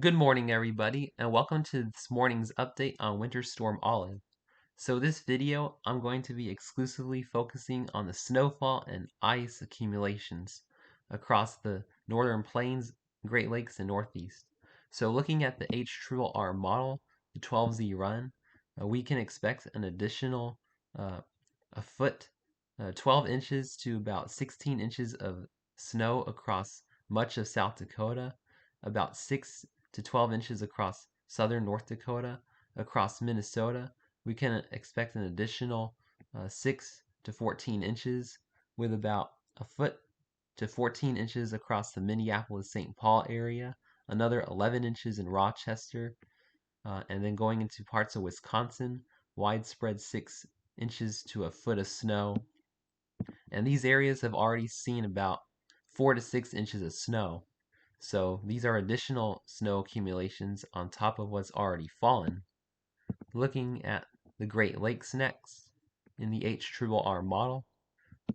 Good morning, everybody, and welcome to this morning's update on Winter Storm Olive. So this video, I'm going to be exclusively focusing on the snowfall and ice accumulations across the northern plains, Great Lakes, and Northeast. So looking at the HRRR model, the 12Z run, we can expect an additional a foot, 12 inches to about 16 inches of snow across much of South Dakota, about 6 to 12 inches across southern North Dakota, across Minnesota. We can expect an additional 6 to 14 inches, with about a foot to 14 inches across the Minneapolis-St. Paul area, another 11 inches in Rochester, and then going into parts of Wisconsin, widespread 6 inches to a foot of snow. And these areas have already seen about 4 to 6 inches of snow. So these are additional snow accumulations on top of what's already fallen. Looking at the Great Lakes next in the HRRR model.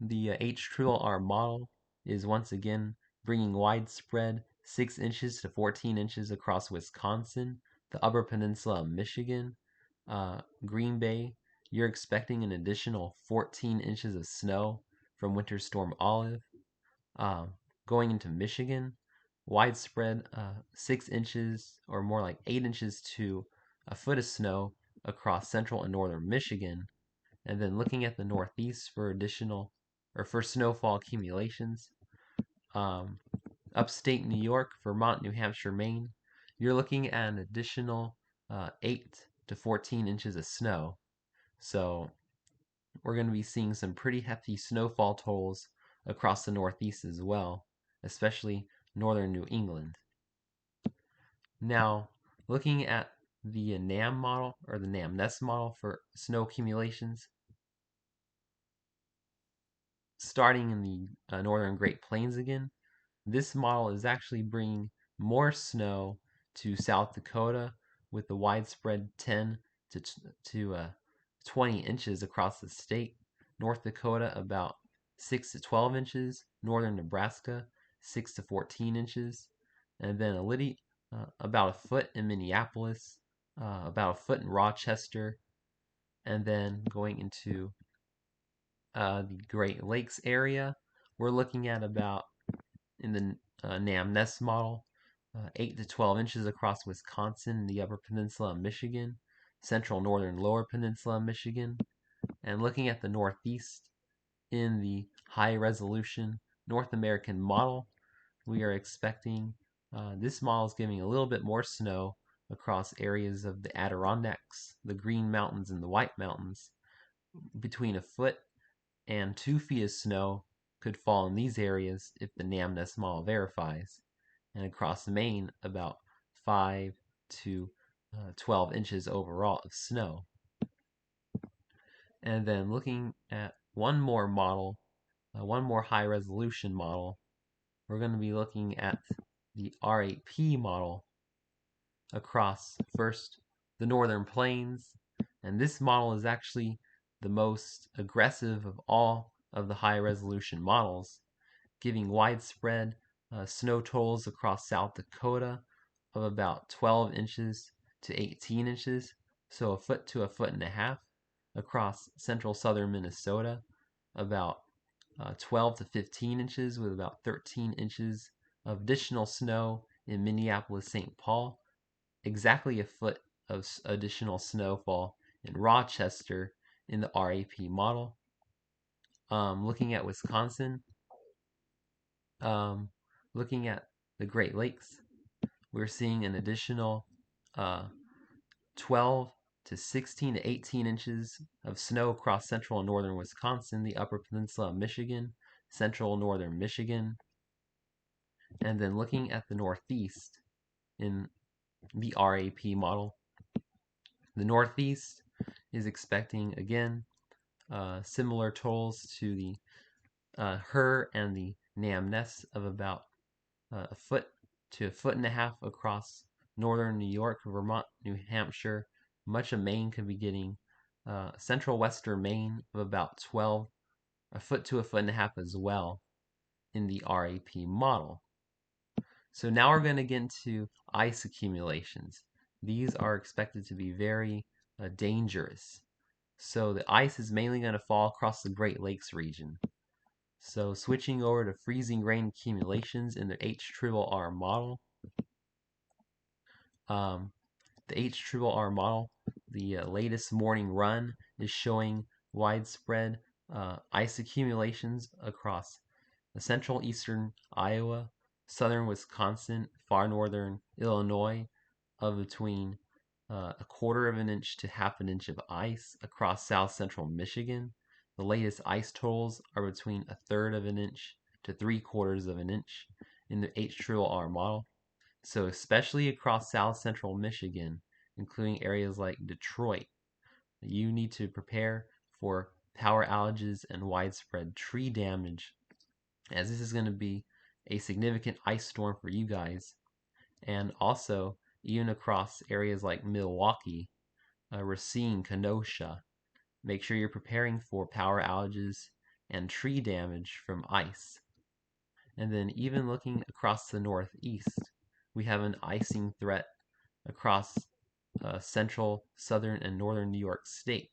The HRRR model is once again bringing widespread 6 inches to 14 inches across Wisconsin, the Upper Peninsula of Michigan, Green Bay. You're expecting an additional 14 inches of snow from Winter Storm Olive. Going into Michigan, widespread 6 inches or more like 8 inches to a foot of snow across central and northern Michigan. And then looking at the Northeast for additional or for snowfall accumulations, upstate New York, Vermont, New Hampshire, Maine, you're looking at an additional 8 to 14 inches of snow. So we're going to be seeing some pretty hefty snowfall totals across the Northeast as well, especially northern New England. Now, looking at the NAM model or the NAMNEST model for snow accumulations, starting in the northern Great Plains again, this model is actually bringing more snow to South Dakota with the widespread 10 to 20 inches across the state. North Dakota about 6 to 12 inches. Northern Nebraska 6 to 14 inches. And then about a foot in Minneapolis, about a foot in Rochester, and then going into the Great Lakes area, we're looking at about, in the NAMNEST model, 8 to 12 inches across Wisconsin, the Upper Peninsula of Michigan, central northern lower peninsula of Michigan, and looking at the Northeast in the high resolution North American model, we are expecting this model is giving a little bit more snow across areas of the Adirondacks, the Green Mountains, and the White Mountains. Between a foot and 2 feet of snow could fall in these areas if the NAMNEST model verifies. And across Maine, about 5 to 12 inches overall of snow. And then looking at one more model, one more high resolution model, we're going to be looking at the RAP model across first the northern plains, and this model is actually the most aggressive of all of the high resolution models, giving widespread snow totals across South Dakota of about 12 inches to 18 inches, so a foot to a foot and a half. Across central southern Minnesota, about 12 to 15 inches, with about 13 inches of additional snow in Minneapolis-St. Paul, exactly a foot of additional snowfall in Rochester in the RAP model. Looking at Wisconsin, looking at the Great Lakes, we're seeing an additional 12 to 16 to 18 inches of snow across central and northern Wisconsin, the Upper Peninsula of Michigan, central northern Michigan. And then looking at the Northeast in the RAP model, the Northeast is expecting, again, similar totals to the HRRR and the NAMNEST of about a foot to a foot and a half across northern New York, Vermont, New Hampshire. Much of Maine could be getting central western Maine of about 12, a foot to a foot and a half as well in the RAP model. So now we're going to get into ice accumulations. These are expected to be very dangerous. So the ice is mainly going to fall across the Great Lakes region. So switching over to freezing rain accumulations in the HRRR model. The HRRR model, the latest morning run is showing widespread ice accumulations across central eastern Iowa, southern Wisconsin, far northern Illinois, of between a quarter of an inch to half an inch of ice across south central Michigan. The latest ice totals are between a third of an inch to three quarters of an inch in the HRRR model. So especially across south central Michigan, including areas like Detroit, you need to prepare for power outages and widespread tree damage, as this is going to be a significant ice storm for you guys. And also, even across areas like Milwaukee, Racine, Kenosha, make sure you're preparing for power outages and tree damage from ice. And then even looking across the Northeast, we have an icing threat across central, southern, and northern New York State,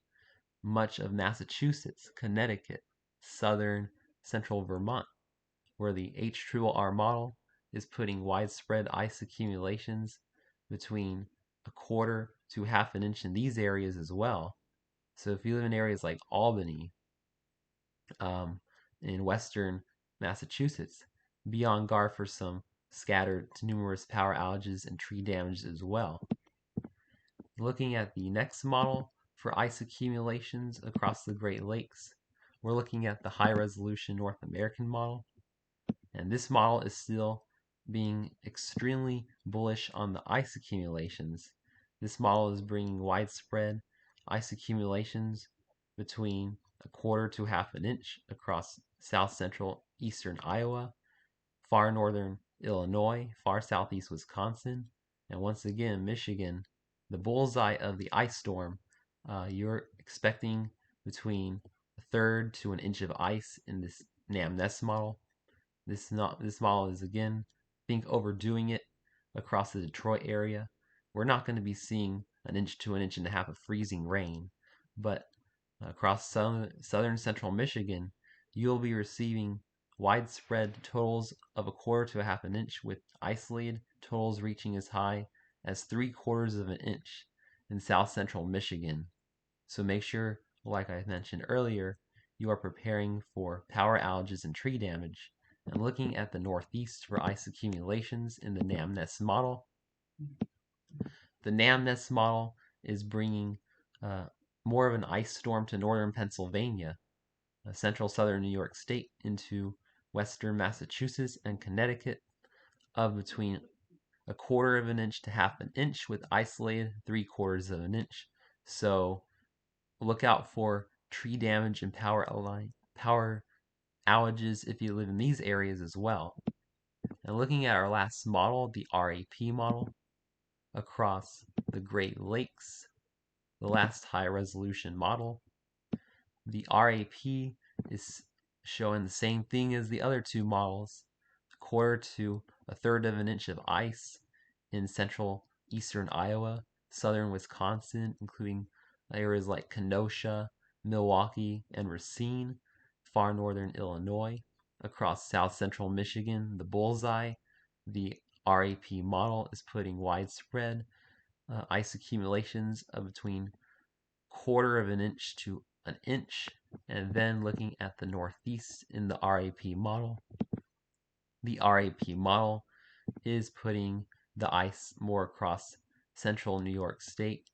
much of Massachusetts, Connecticut, southern, central Vermont, where the HRRR model is putting widespread ice accumulations between a quarter to half an inch in these areas as well. So if you live in areas like Albany, in western Massachusetts, be on guard for some scattered to numerous power outages and tree damage as well. Looking at the next model for ice accumulations across the Great Lakes, we're looking at the high resolution North American model. And this model is still being extremely bullish on the ice accumulations. This model is bringing widespread ice accumulations between a quarter to half an inch across south central eastern Iowa, far northern Illinois, far southeast Wisconsin, and once again Michigan. The bullseye of the ice storm, you're expecting between a third to an inch of ice in this NAMNEST model. This model is again, I think, overdoing it across the Detroit area. We're not going to be seeing an inch to an inch and a half of freezing rain, but across southern central Michigan, you'll be receiving widespread totals of a quarter to a half an inch, with isolated totals reaching as high as three quarters of an inch in south central Michigan. So make sure, like I mentioned earlier, you are preparing for power outages and tree damage. And looking at the Northeast for ice accumulations in the NAMNEST model. The NAMNEST model is bringing more of an ice storm to northern Pennsylvania, central southern New York State, into western Massachusetts and Connecticut, of between a quarter of an inch to half an inch, with isolated three quarters of an inch. So look out for tree damage and power outages if you live in these areas as well. And looking at our last model, the RAP model, across the Great Lakes, the last high resolution model, the RAP is showing the same thing as the other two models, a quarter to a third of an inch of ice in central eastern Iowa, southern Wisconsin, including areas like Kenosha, Milwaukee, and Racine, far northern Illinois, across south central Michigan. The bullseye, the RAP model, is putting widespread ice accumulations of between quarter of an inch to an inch. And then looking at the Northeast in the RAP model, the RAP model is putting the ice more across central New York State,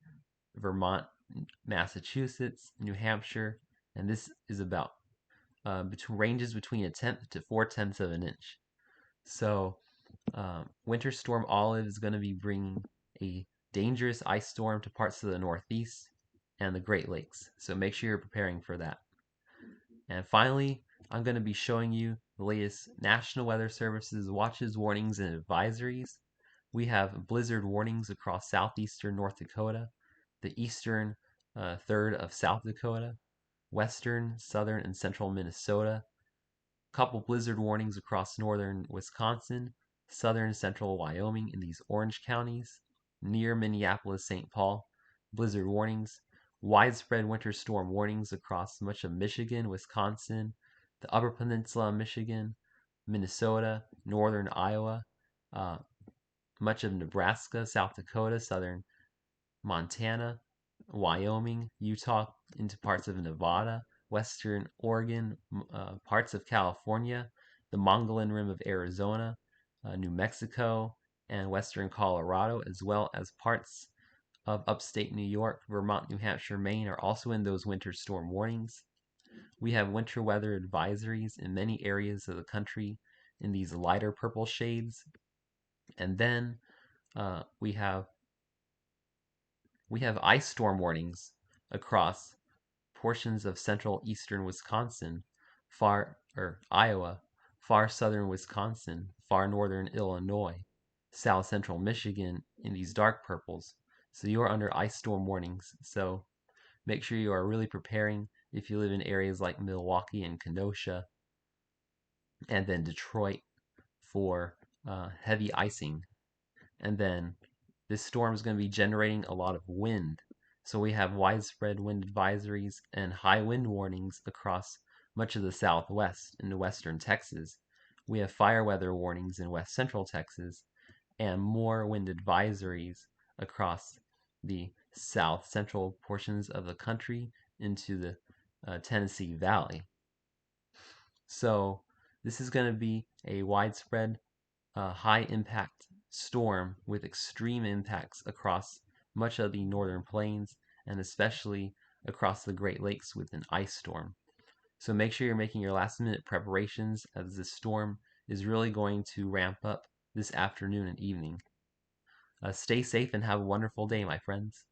Vermont, Massachusetts, New Hampshire, and this is about ranges between a tenth to 4/10 of an inch. So Winter Storm Olive is going to be bringing a dangerous ice storm to parts of the Northeast and the Great Lakes. So make sure you're preparing for that. And finally, I'm going to be showing you the latest National Weather Service's watches, warnings, and advisories. We have blizzard warnings across southeastern North Dakota, the eastern third of South Dakota, western, southern, and central Minnesota. A couple blizzard warnings across northern Wisconsin, southern central Wyoming in these orange counties, near Minneapolis, St. Paul, blizzard warnings, widespread winter storm warnings across much of Michigan, Wisconsin, the Upper Peninsula of Michigan, Minnesota, northern Iowa, uh, much of Nebraska, South Dakota, southern Montana, Wyoming, Utah, into parts of Nevada, western Oregon, parts of California, the Mogollon Rim of Arizona, New Mexico, and western Colorado, as well as parts of upstate New York, Vermont, New Hampshire, Maine are also in those winter storm warnings. We have winter weather advisories in many areas of the country in these lighter purple shades. And then we have ice storm warnings across portions of central eastern Wisconsin, Iowa, far southern Wisconsin, far northern Illinois, south central Michigan in these dark purples. So you're under ice storm warnings. So make sure you are really preparing if you live in areas like Milwaukee and Kenosha, and then Detroit for heavy icing. And then this storm is going to be generating a lot of wind. So we have widespread wind advisories and high wind warnings across much of the southwest into western Texas. We have fire weather warnings in west central Texas and more wind advisories across the south central portions of the country into the Tennessee Valley. So this is going to be a widespread high impact storm with extreme impacts across much of the northern plains and especially across the Great Lakes with an ice storm. So make sure you're making your last minute preparations as this storm is really going to ramp up this afternoon and evening. Stay safe and have a wonderful day, my friends.